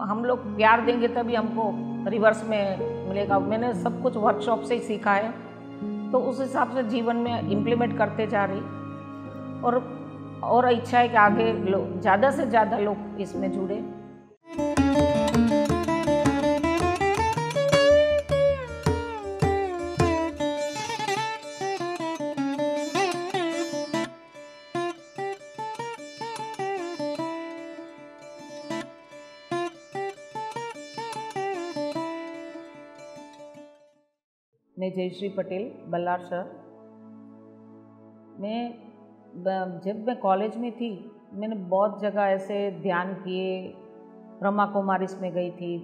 हम लोग प्यार देंगे तभी हमको रिवर्स में मिलेगा। मैंने सब कुछ वर्कशॉप से ही सीखा है, तो उस हिसाब से जीवन में इम्प्लीमेंट करते जा रही। और इच्छा है कि आगे ज़्यादा से ज़्यादा लोग इसमें जुड़े। मैं जयश्री पटेल, बल्लार शहर। जब मैं कॉलेज में थी, मैंने बहुत जगह ऐसे ध्यान किए। ब्रह्मा कुमारीज में गई थी,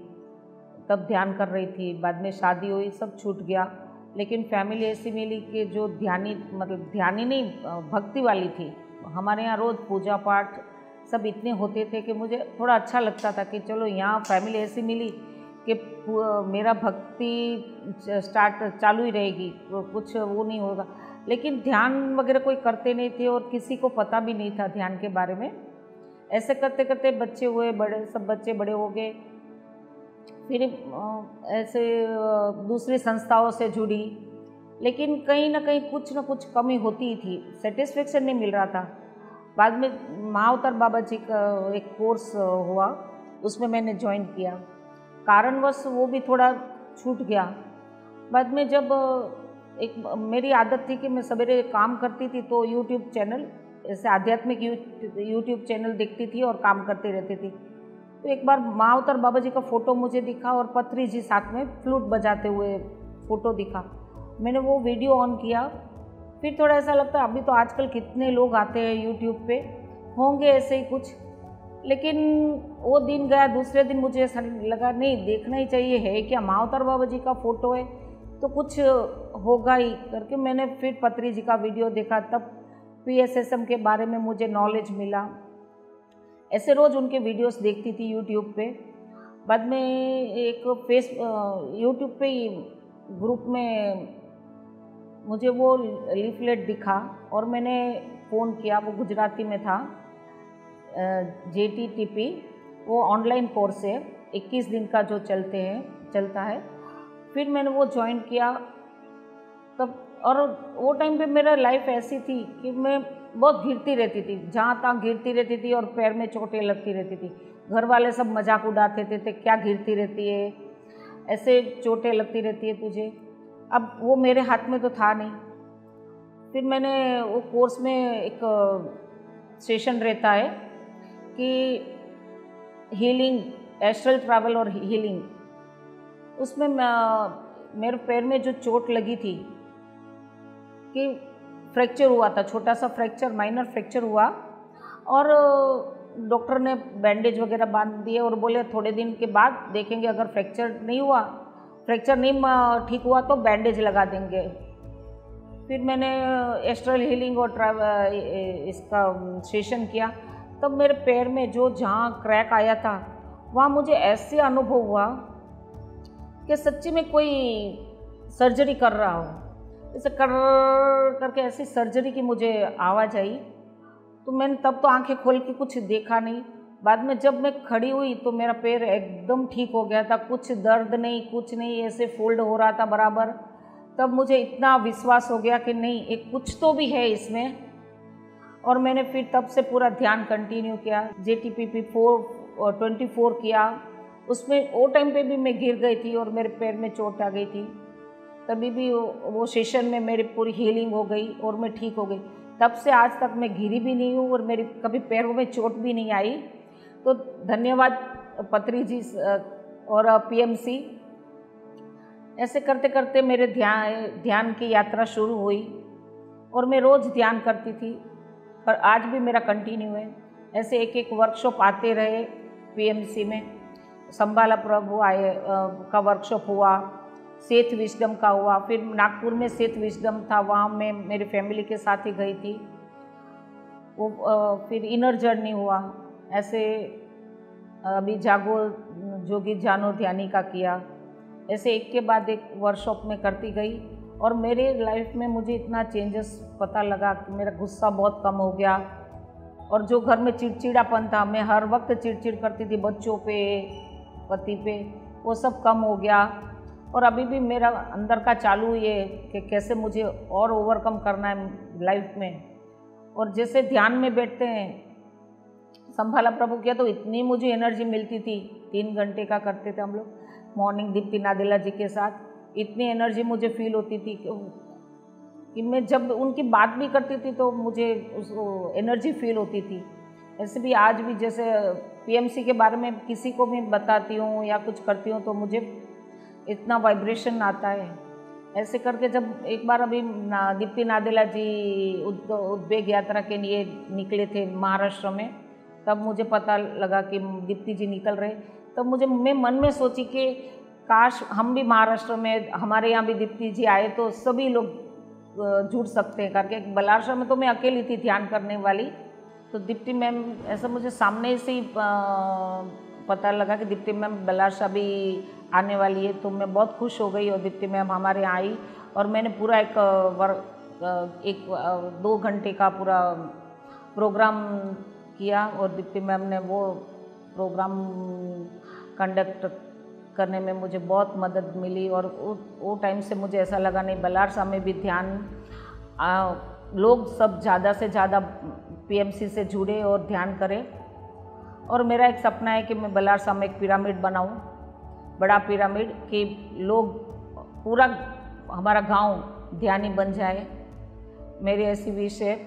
तब ध्यान कर रही थी। बाद में शादी हुई, सब छूट गया। लेकिन फैमिली ऐसी मिली कि जो ध्यानी नहीं, भक्ति वाली थी। हमारे यहाँ रोज़ पूजा पाठ सब इतने होते थे कि मुझे थोड़ा अच्छा लगता था कि चलो यहाँ फैमिली ऐसी मिली कि मेरा भक्ति चालू ही रहेगी, कुछ वो नहीं होगा। लेकिन ध्यान वगैरह कोई करते नहीं थे और किसी को पता भी नहीं था ध्यान के बारे में। ऐसे करते करते बच्चे हुए बड़े, सब बच्चे बड़े हो गए। फिर ऐसे दूसरी संस्थाओं से जुड़ी, लेकिन कहीं ना कहीं कुछ ना कुछ कमी होती ही थी, सेटिस्फेक्शन नहीं मिल रहा था। बाद में महाअवतार बाबा जी का एक कोर्स हुआ, उसमें मैंने ज्वाइन किया। कारणवश वो भी थोड़ा छूट गया। बाद में जब मेरी आदत थी कि मैं सवेरे काम करती थी तो यूट्यूब चैनल, ऐसे आध्यात्मिक यूट्यूब चैनल देखती थी और काम करती रहती थी। तो एक बार महाअवतार बाबा जी का फ़ोटो मुझे दिखा और पत्री जी साथ में फ्लूट बजाते हुए फ़ोटो दिखा। मैंने वो वीडियो ऑन किया। फिर थोड़ा ऐसा लगता है, अभी तो आजकल कितने लोग आते हैं यूट्यूब पे, होंगे ऐसे ही कुछ। लेकिन वो दिन गया, दूसरे दिन मुझे ऐसा लगा नहीं, देखना ही चाहिए। है क्या, महाअवतार बाबा जी का फ़ोटो है तो कुछ होगा ही करके मैंने फिर पत्री जी का वीडियो देखा। तब PSSM के बारे में मुझे नॉलेज मिला। ऐसे रोज़ उनके वीडियोस देखती थी यूट्यूब पे। बाद में एक यूट्यूब पे ही ग्रुप में मुझे वो लीफलेट दिखा और मैंने फ़ोन किया। वो गुजराती में था, JTTP, वो ऑनलाइन कोर्स है, 21 दिन का जो चलता है। फिर मैंने वो ज्वाइन किया तब। और वो टाइम पे मेरा लाइफ ऐसी थी कि मैं बहुत गिरती रहती थी, जहाँ तहाँ गिरती रहती थी और पैर में चोटें लगती रहती थी। घर वाले सब मजाक उड़ाते थे क्या गिरती रहती है, ऐसे चोटें लगती रहती है तुझे। अब वो मेरे हाथ में तो था नहीं। फिर मैंने वो कोर्स में एक सेशन रहता है कि हीलिंग, एस्ट्रल ट्रैवल और हीलिंग, उसमें मेरे पैर में जो चोट लगी थी कि फ्रैक्चर हुआ था, छोटा सा फ्रैक्चर, माइनर फ्रैक्चर हुआ। और डॉक्टर ने बैंडेज वगैरह बांध दिए और बोले थोड़े दिन के बाद देखेंगे, अगर फ्रैक्चर नहीं ठीक हुआ तो बैंडेज लगा देंगे। फिर मैंने एस्ट्रल हीलिंग और इसका सेशन किया। तब मेरे पैर में जहाँ क्रैक आया था, वहाँ मुझे ऐसे अनुभव हुआ कि सच्ची में कोई सर्जरी कर रहा हो। ऐसे करके ऐसी सर्जरी की मुझे आवाज़ आई। तो मैंने तब तो आंखें खोल के कुछ देखा नहीं। बाद में जब मैं खड़ी हुई तो मेरा पैर एकदम ठीक हो गया था, कुछ दर्द नहीं, कुछ नहीं, ऐसे फोल्ड हो रहा था बराबर। तब मुझे इतना विश्वास हो गया कि नहीं, एक कुछ तो भी है इसमें। और मैंने फिर तब से पूरा ध्यान कंटिन्यू किया। JTPP 24 किया। उसमें वो टाइम पे भी मैं गिर गई थी और मेरे पैर में चोट आ गई थी। तभी भी वो सेशन में मेरी पूरी हीलिंग हो गई और मैं ठीक हो गई। तब से आज तक मैं गिरी भी नहीं हूँ और मेरी कभी पैरों में चोट भी नहीं आई। तो धन्यवाद पत्री जी और PMC। ऐसे करते करते मेरे ध्यान की यात्रा शुरू हुई और मैं रोज़ ध्यान करती थी, पर आज भी मेरा कंटिन्यू है। ऐसे एक वर्कशॉप आते रहे। PMC में संबाला प्रभु का वर्कशॉप हुआ, सेथ विजडम का हुआ। फिर नागपुर में सेथ विजडम था, वहाँ मैं मेरी फैमिली के साथ ही गई थी। वो फिर इनर जर्नी हुआ। ऐसे अभी जागो जोगी जानो ध्यानी का किया। ऐसे एक के बाद एक वर्कशॉप में करती गई और मेरे लाइफ में मुझे इतना चेंजेस पता लगा कि मेरा गुस्सा बहुत कम हो गया। और जो घर में चिड़चिड़ापन था, मैं हर वक्त चिड़चिड़ करती थी बच्चों पे, पति पे, वो सब कम हो गया। और अभी भी मेरा अंदर का चालू ये कि कैसे मुझे और ओवरकम करना है लाइफ में। और जैसे ध्यान में बैठते हैं, संभाला प्रभु किया तो इतनी मुझे एनर्जी मिलती थी। 3 घंटे का करते थे हम लोग मॉर्निंग दीप्ति नादेला जी के साथ। इतनी एनर्जी मुझे फील होती थी कि मैं जब उनकी बात भी करती थी तो मुझे उस एनर्जी फील होती थी। ऐसे भी आज भी जैसे पीएमसी के बारे में किसी को भी बताती हूँ या कुछ करती हूँ तो मुझे इतना वाइब्रेशन आता है। ऐसे करके जब एक बार अभी दीप्ति नादेला जी उद्वेग यात्रा के लिए निकले थे महाराष्ट्र में, तब मुझे पता लगा कि दीप्ति जी निकल रहे। तब मैं मन में सोची कि काश हम भी महाराष्ट्र में, हमारे यहाँ भी दीप्ति जी आए तो सभी लोग जुड़ सकते हैं करके। बलार्शा में तो मैं अकेली थी ध्यान करने वाली, तो दीप्ति मैम ऐसा मुझे सामने से ही पता लगा कि दीप्ति मैम बलार्शा भी आने वाली है। तो मैं बहुत खुश हो गई और दीप्ति मैम हमारे यहाँ आई और मैंने पूरा एक 2 घंटे का पूरा प्रोग्राम किया और दीप्ति मैम ने वो प्रोग्राम कंडक्ट करने में मुझे बहुत मदद मिली। और वो टाइम से मुझे ऐसा लगा नहीं, बलार्शा में भी ध्यान लोग सब ज़्यादा से ज़्यादा पीएमसी से जुड़े और ध्यान करें। और मेरा एक सपना है कि मैं बलार्शा में एक पिरामिड बनाऊं, बड़ा पिरामिड, कि लोग पूरा हमारा गांव ध्यानी बन जाए। मेरी ऐसी विश है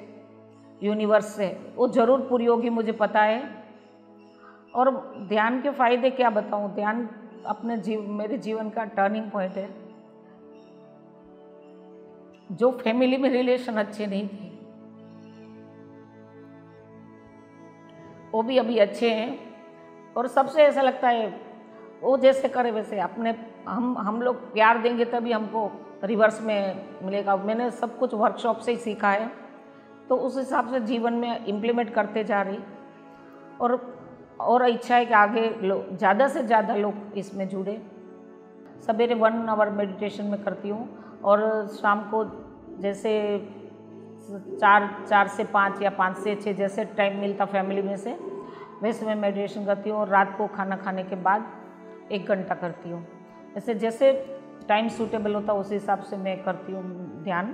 यूनिवर्स से, वो ज़रूर पूरी होगी मुझे पता है। और ध्यान के फ़ायदे क्या बताऊं, ध्यान मेरे जीवन का टर्निंग पॉइंट है। जो फैमिली में रिलेशन अच्छे नहीं थे वो भी अभी अच्छे हैं। और सबसे ऐसा लगता है वो जैसे करे वैसे अपने हम लोग प्यार देंगे तभी हमको रिवर्स में मिलेगा। मैंने सब कुछ वर्कशॉप से ही सीखा है, तो उस हिसाब से जीवन में इम्प्लीमेंट करते जा रही। और इच्छा है कि आगे ज़्यादा से ज़्यादा लोग इसमें जुड़े। सवेरे 1 आवर मेडिटेशन में करती हूँ और शाम को जैसे 4 से 5 या 5 से 6 जैसे टाइम मिलता फैमिली में से वैसे मैं मेडिटेशन करती हूँ। और रात को खाना खाने के बाद 1 घंटा करती हूँ। ऐसे जैसे टाइम सूटेबल होता उस हिसाब से मैं करती हूँ ध्यान।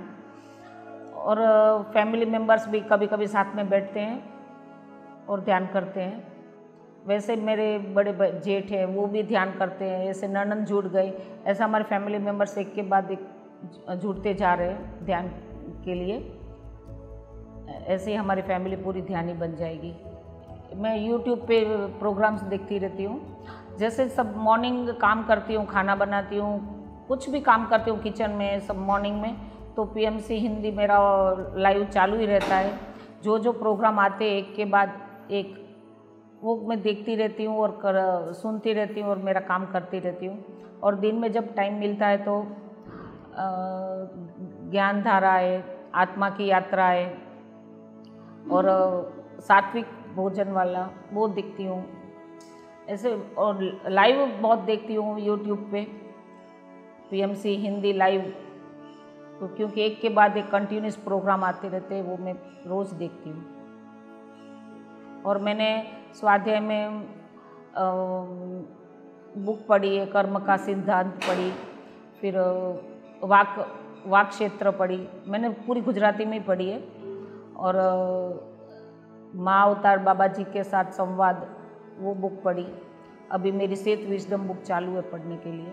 और फैमिली मेम्बर्स भी कभी कभी साथ में बैठते हैं और ध्यान करते हैं। वैसे मेरे बड़े जेठ हैं वो भी ध्यान करते हैं, ऐसे ननद जुड़ गए। ऐसा हमारे फैमिली मेम्बर्स एक के बाद एक जुड़ते जा रहे हैं ध्यान के लिए। ऐसे ही हमारी फैमिली पूरी ध्यानी बन जाएगी। मैं YouTube पे प्रोग्राम्स देखती रहती हूँ। जैसे सब मॉर्निंग काम करती हूँ, खाना बनाती हूँ, कुछ भी काम करती हूँ किचन में सब मॉर्निंग में, तो पीएमसी हिंदी मेरा लाइव चालू ही रहता है। जो प्रोग्राम आते हैं एक के बाद एक वो मैं देखती रहती हूँ और सुनती रहती हूँ और मेरा काम करती रहती हूँ। और दिन में जब टाइम मिलता है तो ज्ञान धाराएँ, आत्मा की यात्राएँ और सात्विक भोजन वाला वो देखती हूँ ऐसे। और लाइव बहुत देखती हूँ यूट्यूब पे पीएमसी हिंदी लाइव, तो क्योंकि एक के बाद एक कंटिन्यूस प्रोग्राम आते रहते हैं, वो मैं रोज़ देखती हूँ। और मैंने स्वाध्याय में बुक पढ़ी है, कर्म का सिद्धांत पढ़ी, फिर वाक क्षेत्र पढ़ी, मैंने पूरी गुजराती में ही पढ़ी है। और माँ अवतार बाबा जी के साथ संवाद वो बुक पढ़ी। अभी मेरी सेहत विजडम बुक चालू है पढ़ने के लिए।